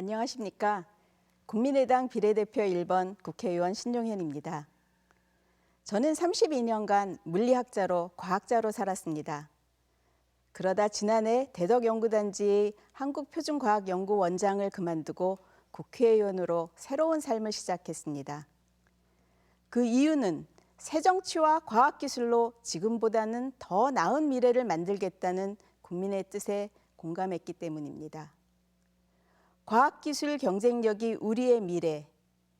안녕하십니까. 국민의당 비례대표 1번 국회의원 신용현입니다. 저는 32년간 물리학자로 과학자로 살았습니다. 그러다 지난해 대덕연구단지의 한국표준과학연구원장을 그만두고 국회의원으로 새로운 삶을 시작했습니다. 그 이유는 새정치와 과학기술로 지금보다는 더 나은 미래를 만들겠다는 국민의 뜻에 공감했기 때문입니다. 과학기술 경쟁력이 우리의 미래,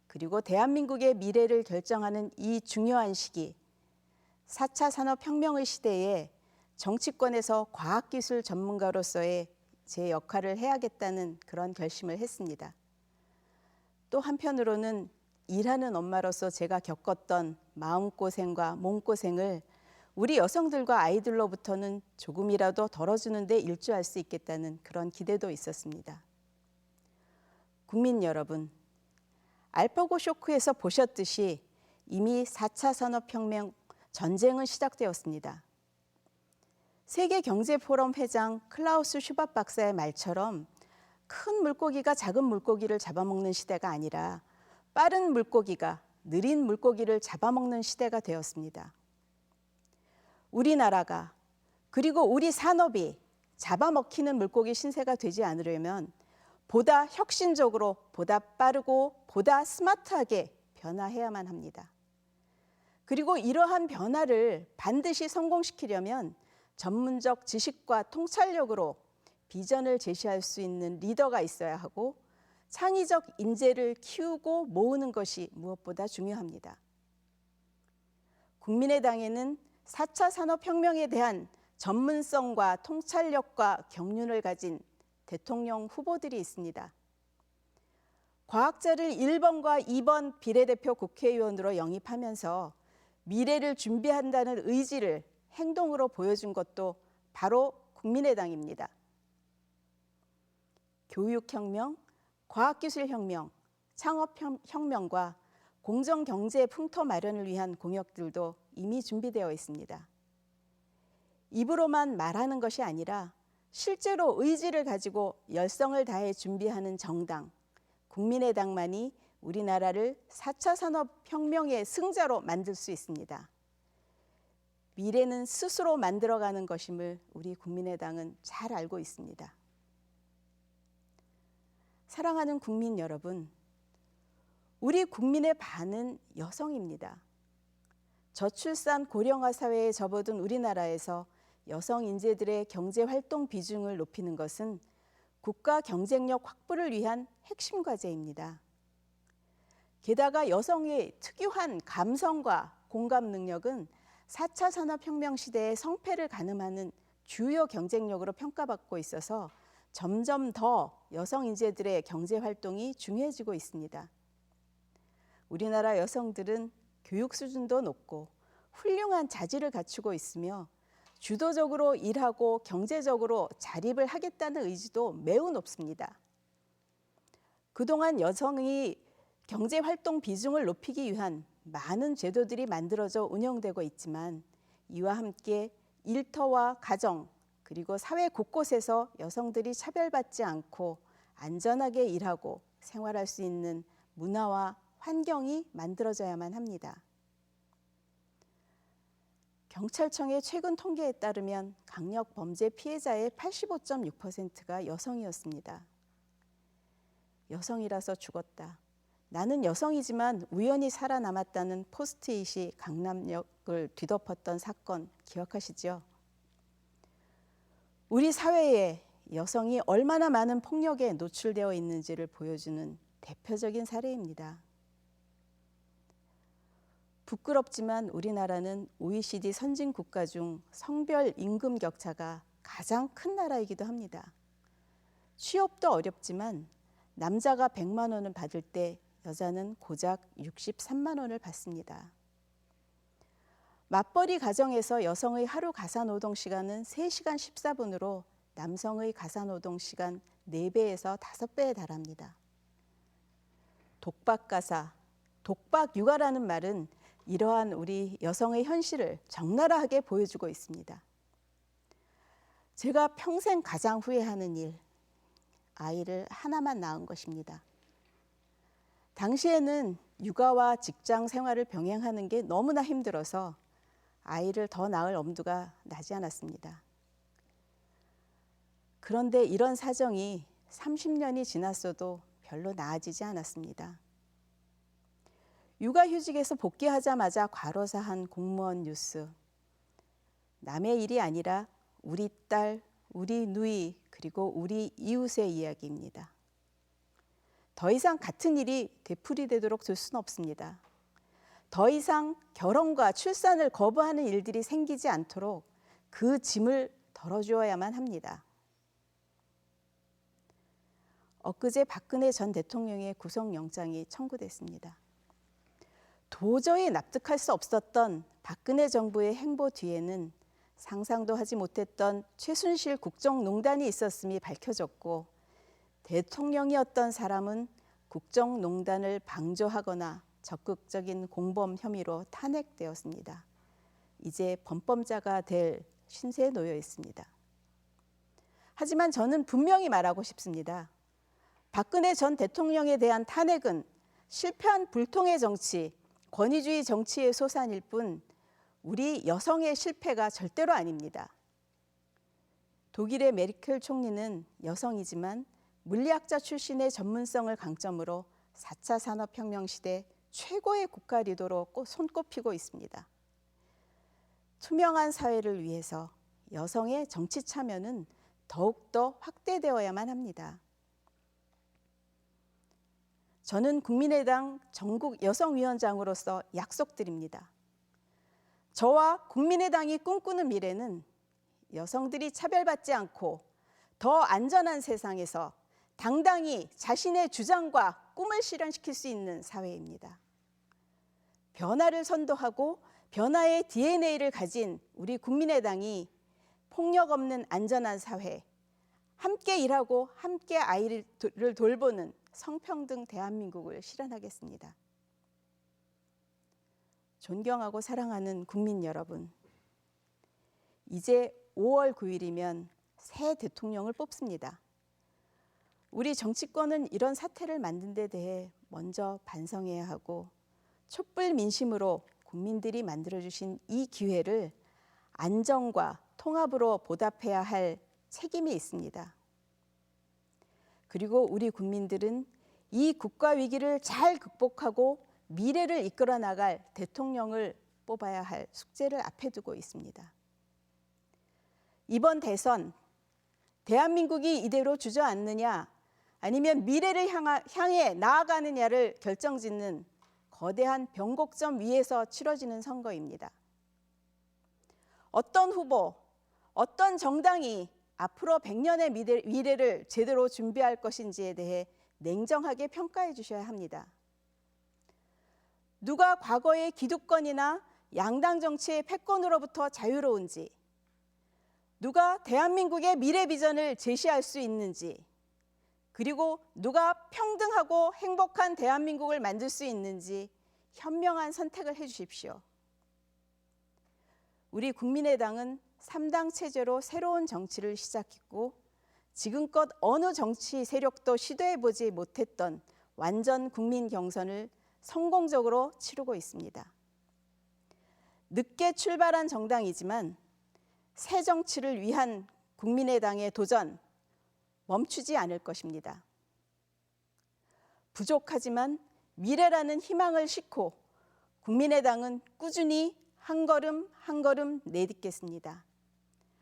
그리고 대한민국의 미래를 결정하는 이 중요한 시기, 4차 산업혁명의 시대에 정치권에서 과학기술 전문가로서의 제 역할을 해야겠다는 그런 결심을 했습니다. 또 한편으로는 일하는 엄마로서 제가 겪었던 마음고생과 몸고생을 우리 여성들과 아이들로부터는 조금이라도 덜어주는 데 일조할 수 있겠다는 그런 기대도 있었습니다. 국민 여러분, 알파고 쇼크에서 보셨듯이 이미 4차 산업혁명 전쟁은 시작되었습니다. 세계경제포럼 회장 클라우스 슈밥 박사의 말처럼 큰 물고기가 작은 물고기를 잡아먹는 시대가 아니라 빠른 물고기가 느린 물고기를 잡아먹는 시대가 되었습니다. 우리나라가 그리고 우리 산업이 잡아먹히는 물고기 신세가 되지 않으려면 보다 혁신적으로, 보다 빠르고 보다 스마트하게 변화해야만 합니다. 그리고 이러한 변화를 반드시 성공시키려면 전문적 지식과 통찰력으로 비전을 제시할 수 있는 리더가 있어야 하고 창의적 인재를 키우고 모으는 것이 무엇보다 중요합니다. 국민의당에는 4차 산업혁명에 대한 전문성과 통찰력과 경륜을 가진 대통령 후보들이 있습니다. 과학자를 1번과 2번 비례대표 국회의원으로 영입하면서 미래를 준비한다는 의지를 행동으로 보여준 것도 바로 국민의당입니다. 교육혁명, 과학기술혁명, 창업혁명과 공정경제 풍토 마련을 위한 공약들도 이미 준비되어 있습니다. 입으로만 말하는 것이 아니라 실제로 의지를 가지고 열성을 다해 준비하는 정당, 국민의당만이 우리나라를 4차 산업혁명의 승자로 만들 수 있습니다. 미래는 스스로 만들어가는 것임을 우리 국민의당은 잘 알고 있습니다. 사랑하는 국민 여러분, 우리 국민의 반은 여성입니다. 저출산 고령화 사회에 접어든 우리나라에서 여성 인재들의 경제활동 비중을 높이는 것은 국가 경쟁력 확보를 위한 핵심 과제입니다. 게다가 여성의 특유한 감성과 공감 능력은 4차 산업혁명 시대의 성패를 가늠하는 주요 경쟁력으로 평가받고 있어서 점점 더 여성 인재들의 경제활동이 중요해지고 있습니다. 우리나라 여성들은 교육 수준도 높고 훌륭한 자질을 갖추고 있으며 주도적으로 일하고 경제적으로 자립을 하겠다는 의지도 매우 높습니다. 그동안 여성이 경제활동 비중을 높이기 위한 많은 제도들이 만들어져 운영되고 있지만 이와 함께 일터와 가정 그리고 사회 곳곳에서 여성들이 차별받지 않고 안전하게 일하고 생활할 수 있는 문화와 환경이 만들어져야만 합니다. 경찰청의 최근 통계에 따르면 강력 범죄 피해자의 85.6%가 여성이었습니다. 여성이라서 죽었다. 나는 여성이지만 우연히 살아남았다는 포스트잇이 강남역을 뒤덮었던 사건 기억하시죠? 우리 사회에 여성이 얼마나 많은 폭력에 노출되어 있는지를 보여주는 대표적인 사례입니다. 부끄럽지만 우리나라는 OECD 선진 국가 중 성별 임금 격차가 가장 큰 나라이기도 합니다. 취업도 어렵지만 남자가 100만 원을 받을 때 여자는 고작 63만 원을 받습니다. 맞벌이 가정에서 여성의 하루 가사노동 시간은 3시간 14분으로 남성의 가사노동 시간 4배에서 5배에 달합니다. 독박가사, 독박육아라는 말은 이러한 우리 여성의 현실을 적나라하게 보여주고 있습니다. 제가 평생 가장 후회하는 일, 아이를 하나만 낳은 것입니다. 당시에는 육아와 직장 생활을 병행하는 게 너무나 힘들어서 아이를 더 낳을 엄두가 나지 않았습니다. 그런데 이런 사정이 30년이 지났어도 별로 나아지지 않았습니다. 육아휴직에서 복귀하자마자 과로사한 공무원 뉴스. 남의 일이 아니라 우리 딸, 우리 누이, 그리고 우리 이웃의 이야기입니다. 더 이상 같은 일이 되풀이되도록 둘 수는 없습니다. 더 이상 결혼과 출산을 거부하는 일들이 생기지 않도록 그 짐을 덜어주어야만 합니다. 엊그제 박근혜 전 대통령의 구속영장이 청구됐습니다. 도저히 납득할 수 없었던 박근혜 정부의 행보 뒤에는 상상도 하지 못했던 최순실 국정농단이 있었음이 밝혀졌고, 대통령이었던 사람은 국정농단을 방조하거나 적극적인 공범 혐의로 탄핵되었습니다. 이제 범법자가 될 신세에 놓여 있습니다. 하지만 저는 분명히 말하고 싶습니다. 박근혜 전 대통령에 대한 탄핵은 실패한 불통의 정치, 권위주의 정치의 소산일 뿐 우리 여성의 실패가 절대로 아닙니다. 독일의 메르켈 총리는 여성이지만 물리학자 출신의 전문성을 강점으로 4차 산업혁명 시대 최고의 국가 리더로 손꼽히고 있습니다. 투명한 사회를 위해서 여성의 정치 참여는 더욱더 확대되어야만 합니다. 저는 국민의당 전국 여성위원장으로서 약속드립니다. 저와 국민의당이 꿈꾸는 미래는 여성들이 차별받지 않고 더 안전한 세상에서 당당히 자신의 주장과 꿈을 실현시킬 수 있는 사회입니다. 변화를 선도하고 변화의 DNA를 가진 우리 국민의당이 폭력 없는 안전한 사회, 함께 일하고 함께 아이를 돌보는 성평등 대한민국을 실현하겠습니다. 존경하고 사랑하는 국민 여러분, 이제 5월 9일이면 새 대통령을 뽑습니다. 우리 정치권은 이런 사태를 만든 데 대해 먼저 반성해야 하고 촛불 민심으로 국민들이 만들어주신 이 기회를 안정과 통합으로 보답해야 할 책임이 있습니다. 그리고 우리 국민들은 이 국가 위기를 잘 극복하고 미래를 이끌어 나갈 대통령을 뽑아야 할 숙제를 앞에 두고 있습니다. 이번 대선, 대한민국이 이대로 주저앉느냐 아니면 미래를 향해 나아가느냐를 결정짓는 거대한 변곡점 위에서 치러지는 선거입니다. 어떤 후보, 어떤 정당이 앞으로 100년의 미래를 제대로 준비할 것인지에 대해 냉정하게 평가해 주셔야 합니다. 누가 과거의 기득권이나 양당 정치의 패권으로부터 자유로운지, 누가 대한민국의 미래 비전을 제시할 수 있는지, 그리고 누가 평등하고 행복한 대한민국을 만들 수 있는지 현명한 선택을 해 주십시오. 우리 국민의당은 3당 체제로 새로운 정치를 시작했고 지금껏 어느 정치 세력도 시도해보지 못했던 완전 국민 경선을 성공적으로 치르고 있습니다. 늦게 출발한 정당이지만 새 정치를 위한 국민의당의 도전 멈추지 않을 것입니다. 부족하지만 미래라는 희망을 싣고 국민의당은 꾸준히 한 걸음 한 걸음 내딛겠습니다.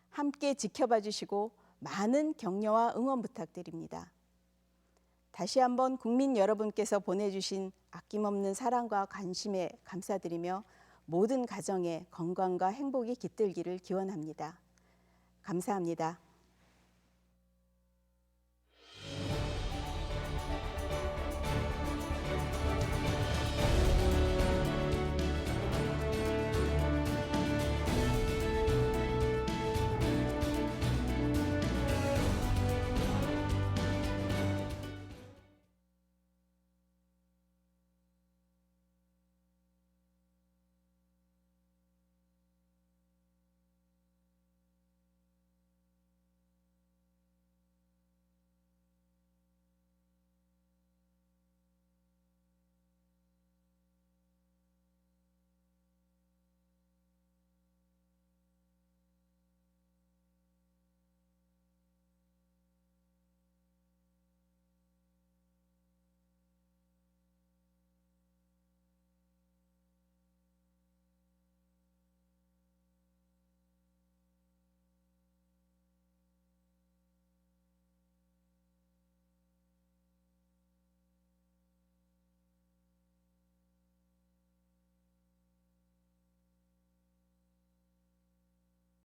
함께 지켜봐 주시고 많은 격려와 응원 부탁드립니다. 다시 한번 국민 여러분께서 보내주신 아낌없는 사랑과 관심에 감사드리며 모든 가정의 건강과 행복이 깃들기를 기원합니다. 감사합니다.